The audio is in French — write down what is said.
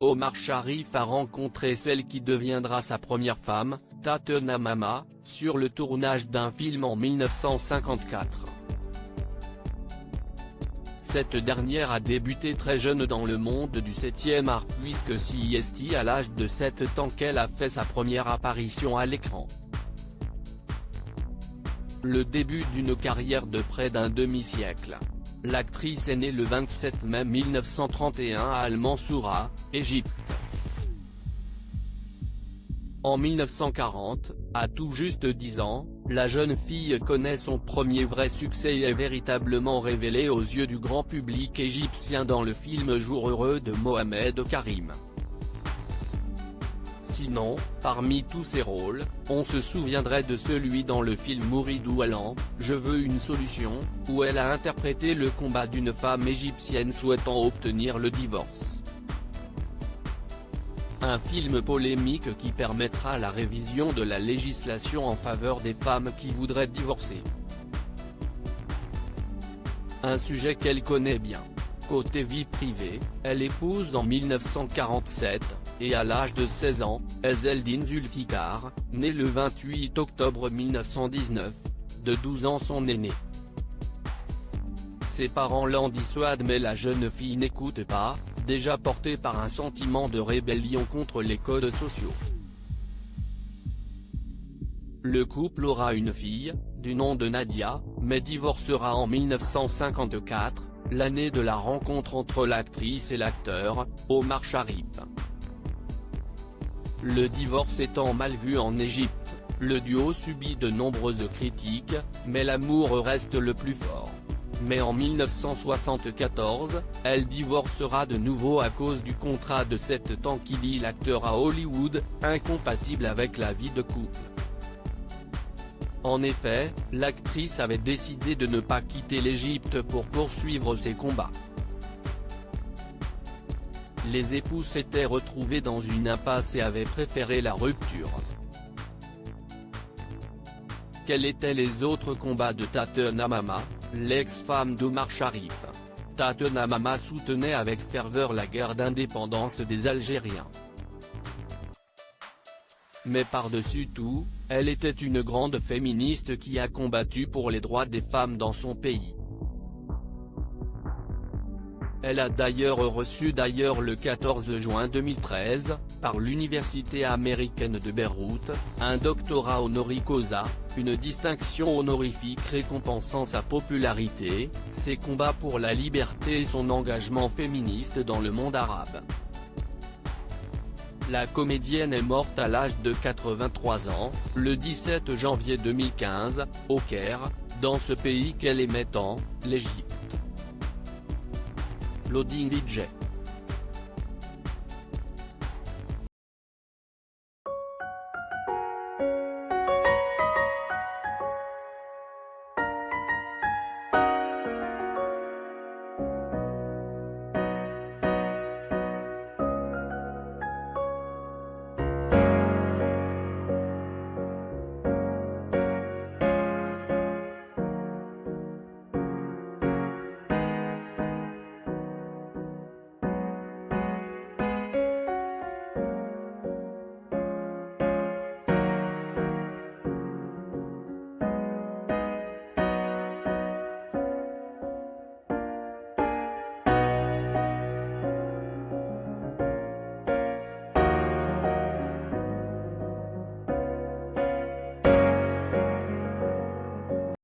Omar Sharif a rencontré celle qui deviendra sa première femme, Tatena Mama, sur le tournage d'un film en 1954. Cette dernière a débuté très jeune dans le monde du 7e art puisque c'est à l'âge de 7 ans qu'elle a fait sa première apparition à l'écran. Le début d'une carrière de près d'un demi-siècle. L'actrice est née le 27 mai 1931 à Al-Mansoura, Égypte. En 1940, à tout juste 10 ans, la jeune fille connaît son premier vrai succès et est véritablement révélée aux yeux du grand public égyptien dans le film Jour heureux de Mohamed Karim. Sinon, parmi tous ses rôles, on se souviendrait de celui dans le film Mouridou Alan, Je veux une solution, où elle a interprété le combat d'une femme égyptienne souhaitant obtenir le divorce. Un film polémique qui permettra la révision de la législation en faveur des femmes qui voudraient divorcer. Un sujet qu'elle connaît bien. Côté vie privée, elle épouse en 1947, et à l'âge de 16 ans, Ezzeldine Zulfikar, née le 28 octobre 1919, de 12 ans son aîné. Ses parents l'en dissuadent mais la jeune fille n'écoute pas, déjà portée par un sentiment de rébellion contre les codes sociaux. Le couple aura une fille, du nom de Nadia, mais divorcera en 1954, l'année de la rencontre entre l'actrice et l'acteur, Omar Sharif. Le divorce étant mal vu en Égypte, le duo subit de nombreuses critiques, mais l'amour reste le plus fort. Mais en 1974, elle divorcera de nouveau à cause du contrat de 7 ans qui lie l'acteur à Hollywood, incompatible avec la vie de couple. En effet, l'actrice avait décidé de ne pas quitter l'Égypte pour poursuivre ses combats. Les époux s'étaient retrouvés dans une impasse et avaient préféré la rupture. Quels étaient les autres combats de Tatena Mama, l'ex-femme d'Omar Sharif? Tatena Mama soutenait avec ferveur la guerre d'indépendance des Algériens. Mais par-dessus tout, elle était une grande féministe qui a combattu pour les droits des femmes dans son pays. Elle a d'ailleurs reçu le 14 juin 2013, par l'université américaine de Beyrouth, un doctorat honoris causa, une distinction honorifique récompensant sa popularité, ses combats pour la liberté et son engagement féministe dans le monde arabe. La comédienne est morte à l'âge de 83 ans, le 17 janvier 2015, au Caire, dans ce pays qu'elle aimait tant, l'Égypte. Loading DJ.